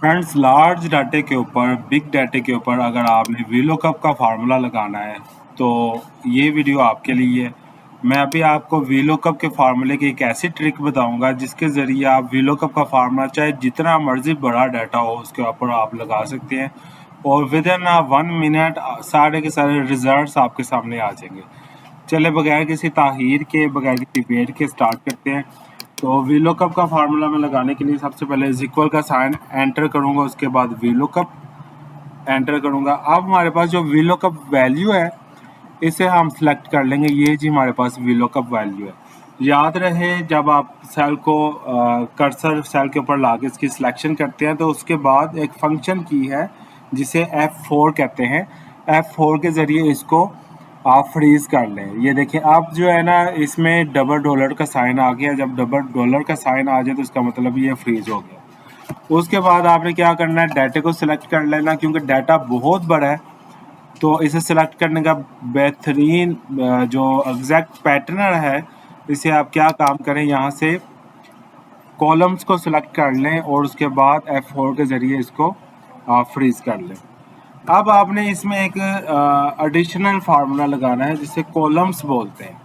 Friends, large डाटे के ऊपर, बिग डाटे के ऊपर अगर आपने वीलुकअप का फार्मूला लगाना है तो ये वीडियो आपके लिए है। मैं अभी आपको वीलुकअप के फार्मूले की एक ऐसी ट्रिक बताऊंगा जिसके ज़रिए आप वीलुकअप का फार्मूला चाहे जितना मर्जी बड़ा डाटा हो उसके ऊपर आप लगा सकते हैं और विद इन 1 मिनट सारे के सारे रिजल्ट्स आपके सामने आ जाएंगे। चले बगैर किसी ताहीर के, बगैर किसी वेट के स्टार्ट करते हैं। तो वीलुकअप का फार्मूला में लगाने के लिए सबसे पहले इक्वल का साइन एंटर करूंगा, उसके बाद वीलुकअप एंटर करूंगा। अब हमारे पास जो वीलुकअप वैल्यू है इसे हम सिलेक्ट कर लेंगे। ये जी हमारे पास वीलुकअप वैल्यू है। याद रहे जब आप सेल को कर्सर सेल के ऊपर लाके इसकी सिलेक्शन करते हैं तो उसके बाद एक फंक्शन की है जिसे F4 कहते हैं। F4 के ज़रिए इसको आप फ्रीज कर लें। ये देखिए अब जो है ना इसमें डबल डॉलर का साइन आ गया। जब डबल डॉलर का साइन आ जाए तो इसका मतलब ये फ्रीज हो गया। उसके बाद आपने क्या करना है, डाटा को सिलेक्ट कर लेना। क्योंकि डाटा बहुत बड़ा है तो इसे सिलेक्ट करने का बेहतरीन जो एग्जैक्ट पैटर्न है, इसे आप क्या काम करें, यहाँ से कॉलम्स को सिलेक्ट कर लें और उसके बाद F4 के ज़रिए इसको आप फ्रीज कर लें। अब आपने इसमें एक एडिशनल फार्मूला लगाना है जिसे कॉलम्स बोलते हैं।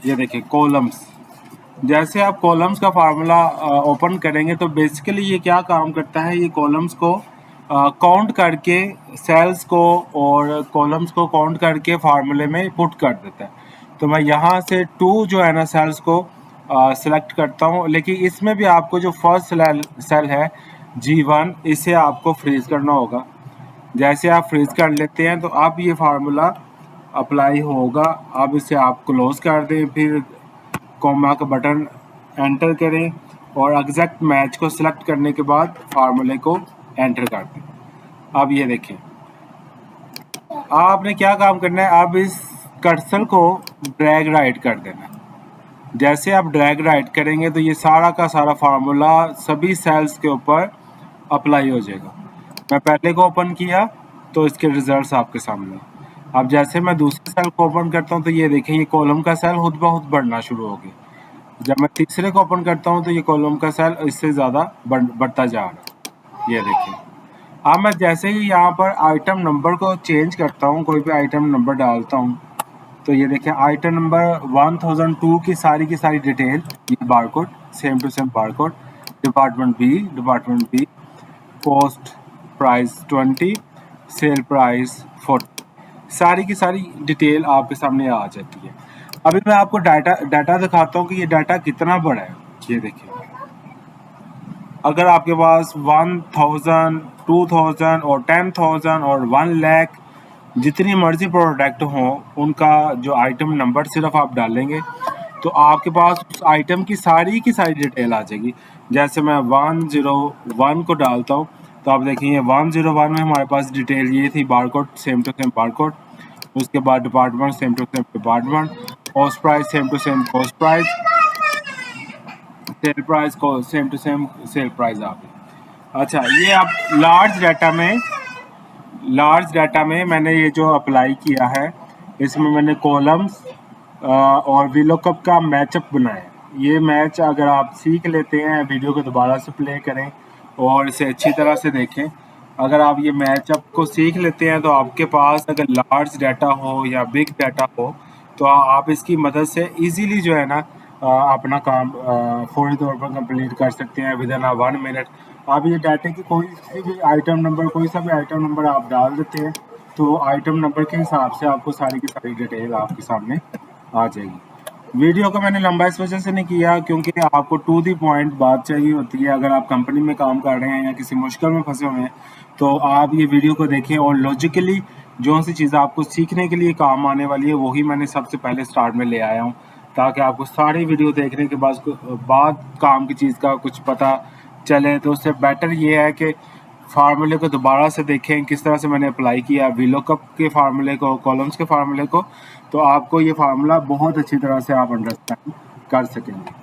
ये देखिए कॉलम्स। जैसे आप कॉलम्स का फार्मूला ओपन करेंगे तो बेसिकली ये क्या काम करता है, ये कॉलम्स को काउंट करके सेल्स को और कॉलम्स को काउंट करके फार्मूले में पुट कर देता है। तो मैं यहाँ से 2 जो है ना सेल्स को सिलेक्ट करता हूँ, लेकिन इसमें भी आपको जो फर्स्ट सेल है G1 इसे आपको फ्रीज करना होगा। जैसे आप फ्रीज कर लेते हैं तो अब ये फार्मूला अप्लाई होगा। अब इसे आप क्लोज कर दें, फिर कॉमा का बटन एंटर करें और एग्जैक्ट मैच को सिलेक्ट करने के बाद फार्मूले को एंटर कर दें। अब ये देखें आपने क्या काम करना है, अब इस कर्सर को ड्रैग राइट कर देना है। जैसे आप ड्रैग राइट करेंगे तो ये सारा का सारा फार्मूला सभी सेल्स के ऊपर अप्लाई हो जाएगा। मैं पहले को ओपन किया तो इसके रिजल्ट्स आपके सामने। अब जैसे मैं दूसरे सेल को ओपन करता हूँ तो ये देखें ये कॉलम का सेल खुद ब खुद बढ़ना शुरू हो गया। जब मैं तीसरे को ओपन करता हूँ तो ये कॉलम का सेल इससे ज़्यादा बढ़ता जा रहा है। ये देखिए अब मैं जैसे ही यहाँ पर आइटम नंबर को चेंज करता हूँ, कोई भी आइटम नंबर डालता हूँ तो ये देखें आइटम नंबर 1002 की सारी डिटेल, ये barcode same to same barcode, department B, cost price 20, sale price 40, सारी की सारी डिटेल आपके सामने आ जाती है। अभी मैं आपको डाटा दिखाता हूँ कि ये डाटा कितना बड़ा है। ये देखिए अगर आपके पास 1000, 2000 और 10,000 और 1 लाख जितनी मर्जी प्रोडक्ट हो उनका जो आइटम नंबर सिर्फ आप डालेंगे तो आपके पास उस आइटम की सारी डिटेल आ जाएगी। जैसे मैं 101 को डालता हूँ तो आप देखेंगे 101 में हमारे पास डिटेल ये थी, barcode same to same barcode, उसके बाद department same to same department, cost price same to same cost price, sale price को same to same sale price आ गई। अच्छा, ये आप लार्ज डाटा में मैंने ये जो अप्लाई किया है इसमें मैंने कॉलम्स और वीलुकअप का मैचअप बनाया। ये मैच अगर आप सीख लेते हैं, वीडियो को दोबारा से प्ले करें और इसे अच्छी तरह से देखें। अगर आप ये मैचअप को सीख लेते हैं तो आपके पास अगर लार्ज डाटा हो या बिग डाटा हो तो आप इसकी मदद से इजीली जो है ना अपना काम फौरी तौर पर कंप्लीट कर सकते हैं विद इन 1 मिनट। आप ये डाटे की कोई सा भी आइटम नंबर आप डाल देते हैं तो आइटम नंबर के हिसाब से आपको सारी की सारी डिटेल आपके सामने आ जाएगी। वीडियो को मैंने लंबा इस वजह से नहीं किया क्योंकि आपको टू दी पॉइंट बात चाहिए होती है। अगर आप कंपनी में काम कर रहे हैं या किसी मुश्किल में फंसे हुए हैं तो आप ये वीडियो को देखें और लॉजिकली जो सी चीज़ आपको सीखने के लिए काम आने वाली है वही मैंने सबसे पहले स्टार्ट में ले आया हूँ, ताकि आपको सारी वीडियो देखने के बाद काम की चीज़ का कुछ पता चले। तो उससे बेटर ये है कि फार्मूले को दोबारा से देखें किस तरह से मैंने अप्लाई किया वीलुकअप के फार्मूले को, कॉलम्स के फार्मूले को, तो आपको ये फार्मूला बहुत अच्छी तरह से आप अंडरस्टैंड कर सकेंगे।